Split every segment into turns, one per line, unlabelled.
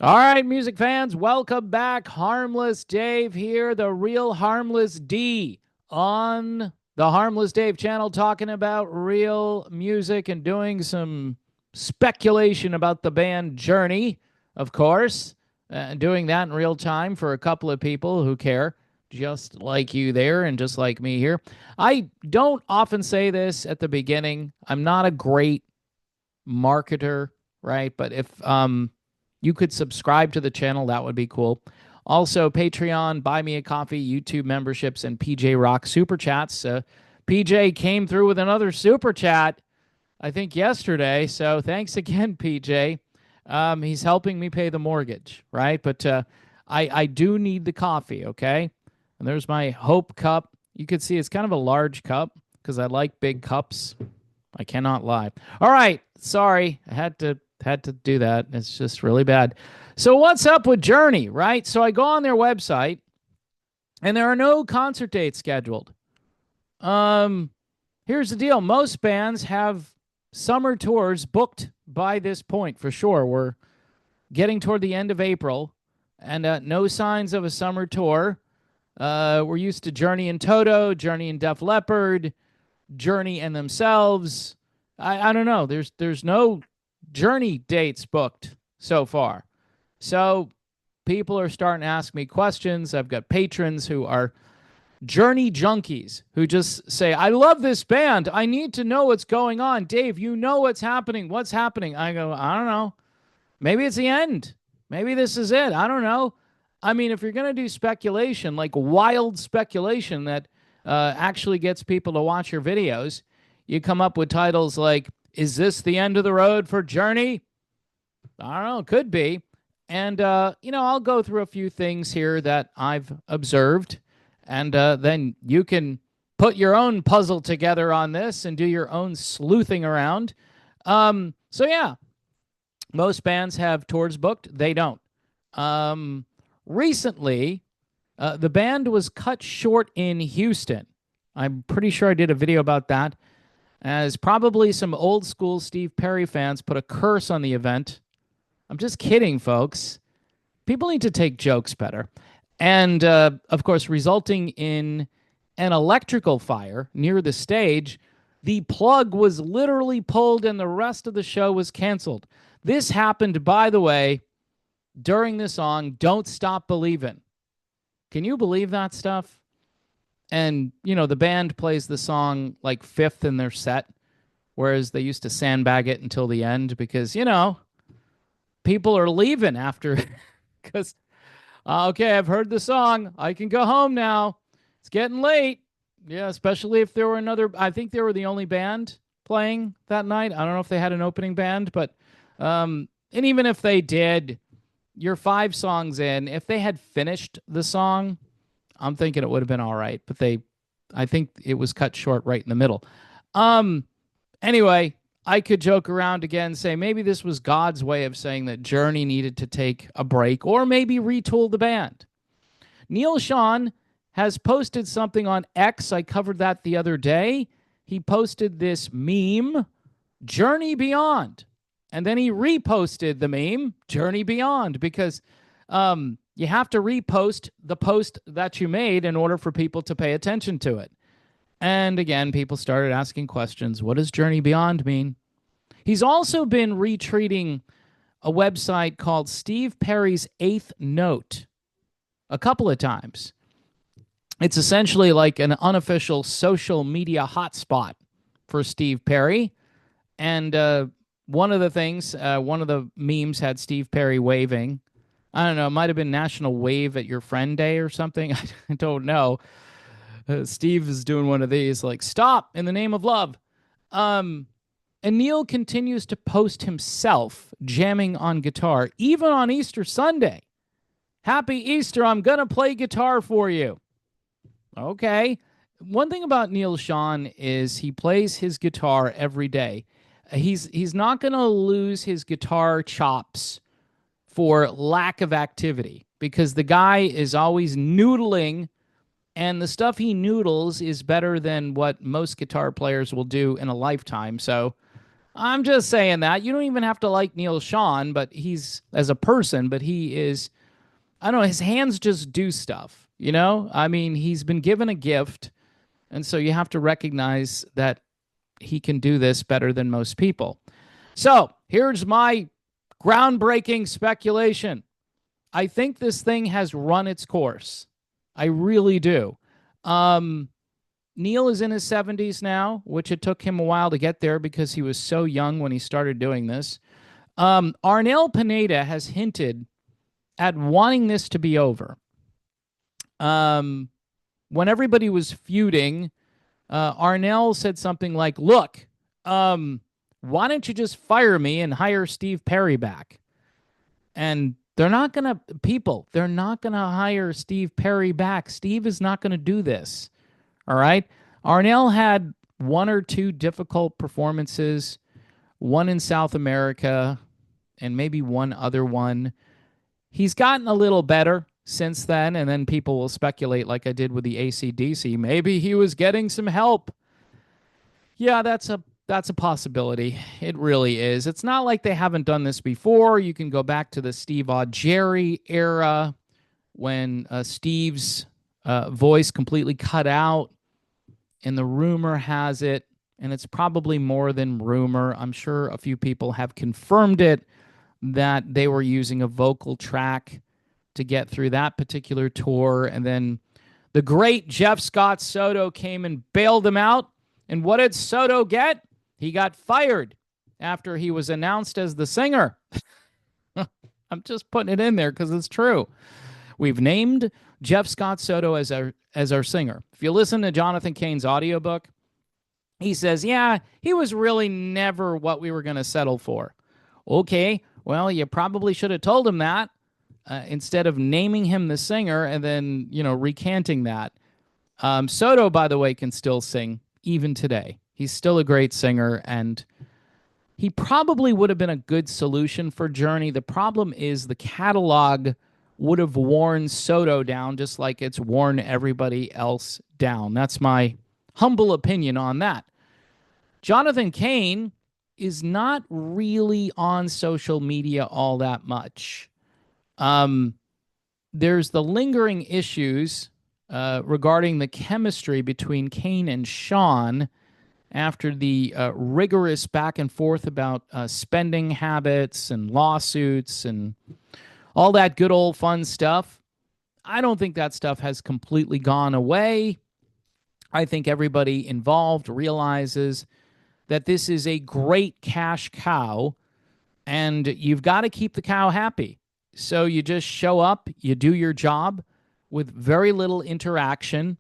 All right, music fans, welcome back. Harmless Dave here, the real Harmless D on the Harmless Dave channel, talking about real music and doing some speculation about the band Journey, of course, doing that in real time for a couple of people who care, just like you there and just like me here. I don't often say this at the beginning. I'm not a great marketer, right? But if you could subscribe to the channel, that would be cool. Also, Patreon, Buy Me a Coffee, YouTube memberships, and PJ Rock super chats. PJ came through with another super chat, I think yesterday. So thanks again, PJ. He's helping me pay the mortgage, right? But I do need the coffee, okay? And there's my Hope cup. You can see it's kind of a large cup because I like big cups. I cannot lie. All right, sorry, I had to do that. It's just really bad. So what's up with Journey, right? So I go on their website, and there are no concert dates scheduled. Here's the deal: most bands have summer tours booked by this point for sure. We're getting toward the end of April, and no signs of a summer tour. We're used to Journey and Toto, Journey and Def Leppard, Journey and themselves. I don't know. There's no Journey dates booked so far. So people are starting to ask me questions. I've got patrons who are Journey junkies who just say, I love this band. I need to know what's going on. Dave, you know what's happening. What's happening? I go, I don't know. Maybe it's the end. Maybe this is it. I don't know. I mean, if you're going to do speculation, like wild speculation that actually gets people to watch your videos, you come up with titles like, is this the end of the road for Journey? I don't know. Could be. And, I'll go through a few things here that I've observed. And then you can put your own puzzle together on this and do your own sleuthing around. Yeah, most bands have tours booked. They don't. Recently, the band was cut short in Houston. I'm pretty sure I did a video about that, as probably some old school Steve Perry fans put a curse on the event. I'm just kidding, folks. People need to take jokes better. And, of course, resulting in an electrical fire near the stage, the plug was literally pulled and the rest of the show was canceled. This happened, by the way, during the song Don't Stop Believin'. Can you believe that stuff? And, the band plays the song like fifth in their set, whereas they used to sandbag it until the end because, people are leaving after because, okay, I've heard the song. I can go home now. It's getting late. Yeah, especially if there were I think they were the only band playing that night. I don't know if they had an opening band, but, and even if they did, you're 5 songs in. If they had finished the song, I'm thinking it would have been all right, but I think it was cut short right in the middle. Anyway, I could joke around again, say maybe this was God's way of saying that Journey needed to take a break or maybe retool the band. Neil Shawn has posted something on X. I covered that the other day. He posted this meme, Journey Beyond. And then he reposted the meme, Journey Beyond, because you have to repost the post that you made in order for people to pay attention to it. And again, people started asking questions. What does Journey Beyond mean? He's also been retweeting a website called Steve Perry's Eighth Note a couple of times. It's essentially like an unofficial social media hotspot for Steve Perry. And one of the memes had Steve Perry waving. I don't know, it might have been National Wave at Your Friend Day or something. I don't know. Steve is doing one of these, like, stop in the name of love. And Neil continues to post himself jamming on guitar, even on Easter Sunday. Happy Easter, I'm going to play guitar for you. Okay. One thing about Neil Shawn is he plays his guitar every day. He's not going to lose his guitar chops for lack of activity because the guy is always noodling, and the stuff he noodles is better than what most guitar players will do in a lifetime. So I'm just saying that. You don't even have to like Neil Shawn, but he's as a person, but he is, I don't know, his hands just do stuff, you know? I mean, he's been given a gift, and so you have to recognize that he can do this better than most people. So here's my groundbreaking speculation. I think this thing has run its course. I really do. Um, Neil is in his 70s now, which it took him a while to get there because he was so young when he started doing this. Arnel Pineda has hinted at wanting this to be over. When everybody was feuding, Arnel said something like, look, why don't you just fire me and hire Steve Perry back? And they're not going to hire Steve Perry back. Steve is not going to do this. All right. Arnel had one or two difficult performances, one in South America and maybe one other one. He's gotten a little better since then, and then people will speculate, like I did with the AC/DC, maybe he was getting some help. Yeah, that's a possibility. It really is. It's not like they haven't done this before. You can go back to the Steve Augeri era when Steve's voice completely cut out, and the rumor has it, and it's probably more than rumor. I'm sure a few people have confirmed it, that they were using a vocal track to get through that particular tour. And then the great Jeff Scott Sodto came and bailed him out. And what did Sodto get? He got fired after he was announced as the singer. I'm just putting it in there because it's true. We've named Jeff Scott Sodto as our singer. If you listen to Jonathan Cain's audiobook, he says, yeah, he was really never what we were going to settle for. Okay, well, you probably should have told him that instead of naming him the singer and then, recanting that. Sodto, by the way, can still sing even today. He's still a great singer, and he probably would have been a good solution for Journey. The problem is the catalog would have worn Sodto down just like it's worn everybody else down. That's my humble opinion on that. Jonathan Cain is not really on social media all that much. There's the lingering issues regarding the chemistry between Cain and Shawn after the rigorous back and forth about spending habits and lawsuits and all that good old fun stuff. I don't think that stuff has completely gone away. I think everybody involved realizes that this is a great cash cow, and you've got to keep the cow happy. So you just show up, you do your job with very little interaction.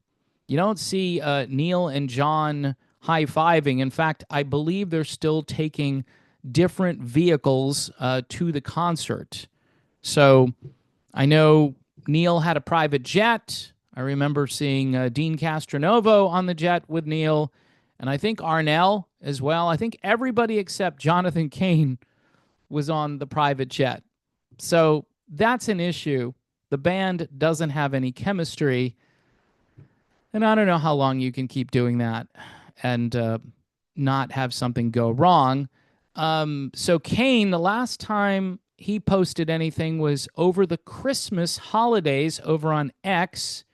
You don't see Neil and John high-fiving. In fact, I believe they're still taking different vehicles to the concert. So I know Neil had a private jet. I remember seeing Dean Castronovo on the jet with Neil, and I think Arnel as well. I think everybody except Jonathan Cain was on the private jet. So that's an issue. The band doesn't have any chemistry, and I don't know how long you can keep doing that and not have something go wrong. So Cain, the last time he posted anything was over the Christmas holidays over on X,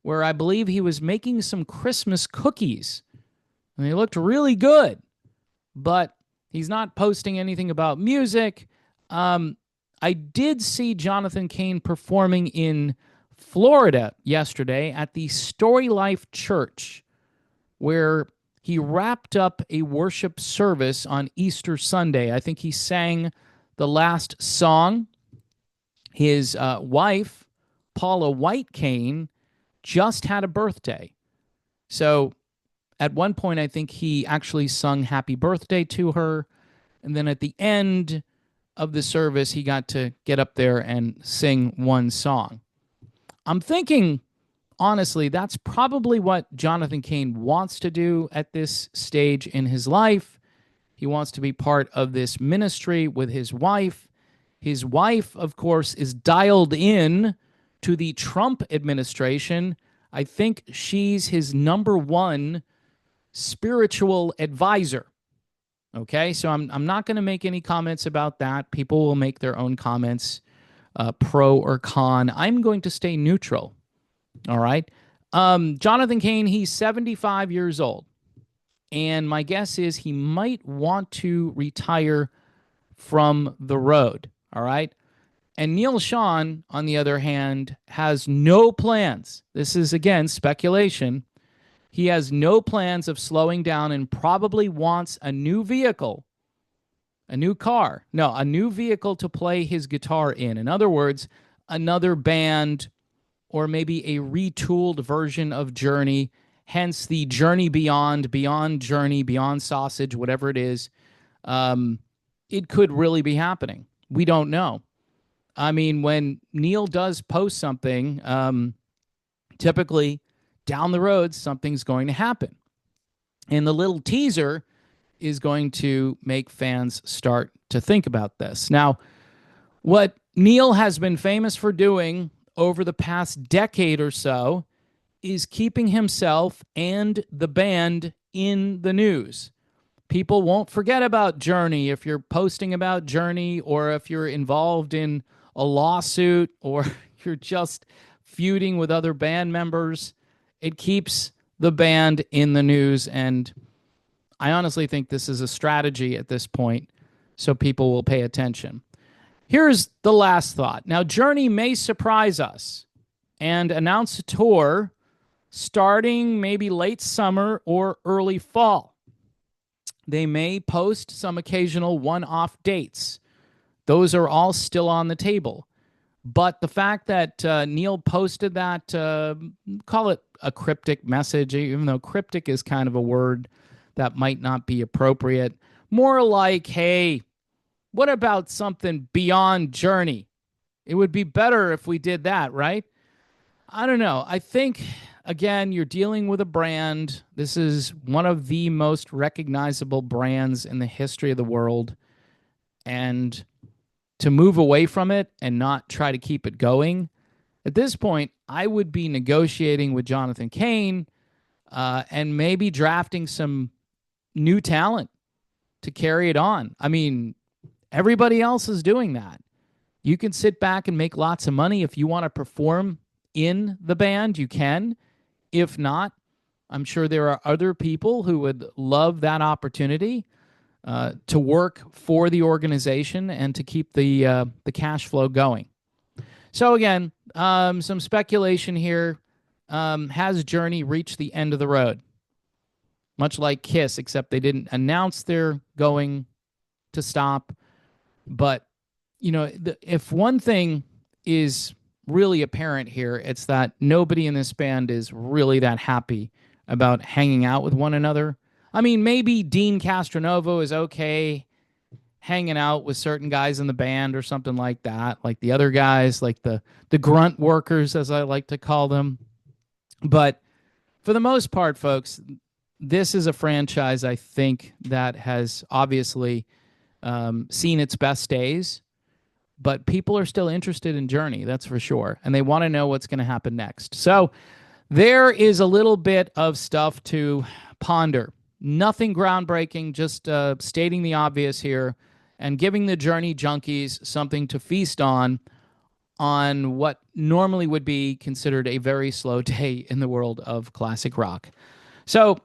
where I believe he was making some Christmas cookies. And they looked really good. But he's not posting anything about music. I did see Jonathan Cain performing in Florida yesterday at the Story Life Church, where he wrapped up a worship service on Easter Sunday. I think he sang the last song. His wife, Paula White Cain, just had a birthday. So at one point, I think he actually sung happy birthday to her. And then at the end of the service, he got to get up there and sing one song. I'm thinking, honestly, that's probably what Jonathan Cain wants to do at this stage in his life. He wants to be part of this ministry with his wife. His wife, of course, is dialed in to the Trump administration. I think she's his number one spiritual advisor. Okay, so I'm not going to make any comments about that. People will make their own comments, pro or con. I'm going to stay neutral. All right. Jonathan Cain, he's 75 years old. And my guess is he might want to retire from the road. All right. And Neil Shawn, on the other hand, has no plans. This is, again, speculation. He has no plans of slowing down and probably wants a new vehicle, a new car. No, a new vehicle to play his guitar in. In other words, another band or maybe a retooled version of Journey, hence the Journey Beyond Journey, Beyond Sausage, whatever it is. It could really be happening. We don't know. I mean, when Neil does post something, typically down the road, something's going to happen. And the little teaser is going to make fans start to think about this. Now, what Neil has been famous for doing over the past decade or so is keeping himself and the band in the news. People won't forget about Journey if you're posting about Journey, or if you're involved in a lawsuit, or you're just feuding with other band members. It keeps the band in the news, and I honestly think this is a strategy at this point so people will pay attention. Here's the last thought. Now, Journey may surprise us and announce a tour starting maybe late summer or early fall. They may post some occasional one-off dates. Those are all still on the table. But the fact that Neil posted that, call it a cryptic message, even though cryptic is kind of a word that might not be appropriate, more like, hey, what about something beyond Journey? It would be better if we did that, right? I don't know. I think, again, you're dealing with a brand. This is one of the most recognizable brands in the history of the world. And to move away from it and not try to keep it going, at this point, I would be negotiating with Jonathan Cain and maybe drafting some new talent to carry it on. I mean, everybody else is doing that. You can sit back and make lots of money. If you want to perform in the band, you can. If not, I'm sure there are other people who would love that opportunity to work for the organization and to keep the cash flow going. So again, some speculation here. Has Journey reached the end of the road? Much like Kiss, except they didn't announce they're going to stop. But, you know, if one thing is really apparent here, it's that nobody in this band is really that happy about hanging out with one another. I mean, maybe Dean Castronovo is okay hanging out with certain guys in the band or something like that, like the other guys, like the grunt workers, as I like to call them. But for the most part, folks, this is a franchise, I think, that has obviously seen its best days, but people are still interested in Journey, that's for sure, and they want to know what's going to happen next. So there is a little bit of stuff to ponder. Nothing groundbreaking, just stating the obvious here and giving the Journey junkies something to feast on what normally would be considered a very slow day in the world of classic rock. So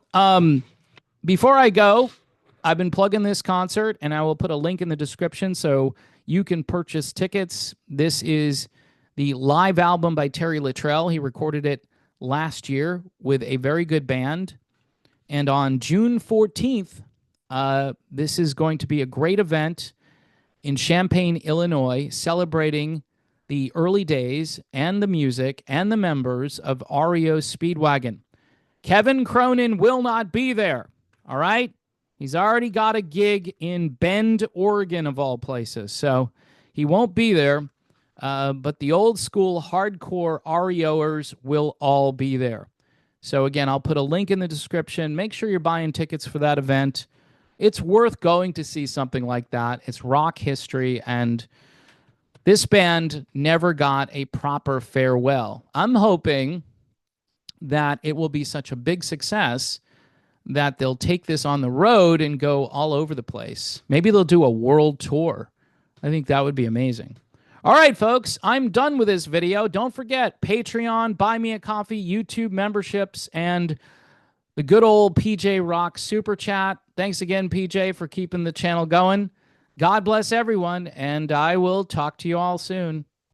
before I go, I've been plugging this concert, and I will put a link in the description so you can purchase tickets. This is the live album by Terry Latrell. He recorded it last year with a very good band. And on June 14th, this is going to be a great event in Champaign, Illinois, celebrating the early days and the music and the members of REO Speedwagon. Kevin Cronin will not be there, all right? He's already got a gig in Bend, Oregon, of all places, so he won't be there. But the old school hardcore REOers will all be there. So again, I'll put a link in the description. Make sure you're buying tickets for that event. It's worth going to see something like that. It's rock history, and this band never got a proper farewell. I'm hoping that it will be such a big success that they'll take this on the road and go all over the place. Maybe they'll do a world tour. I think that would be amazing. All right, folks, I'm done with this video. Don't forget Patreon, Buy Me a Coffee, YouTube memberships, and the good old PJ Rock Super Chat. Thanks again, PJ, for keeping the channel going. God bless everyone, and I will talk to you all soon.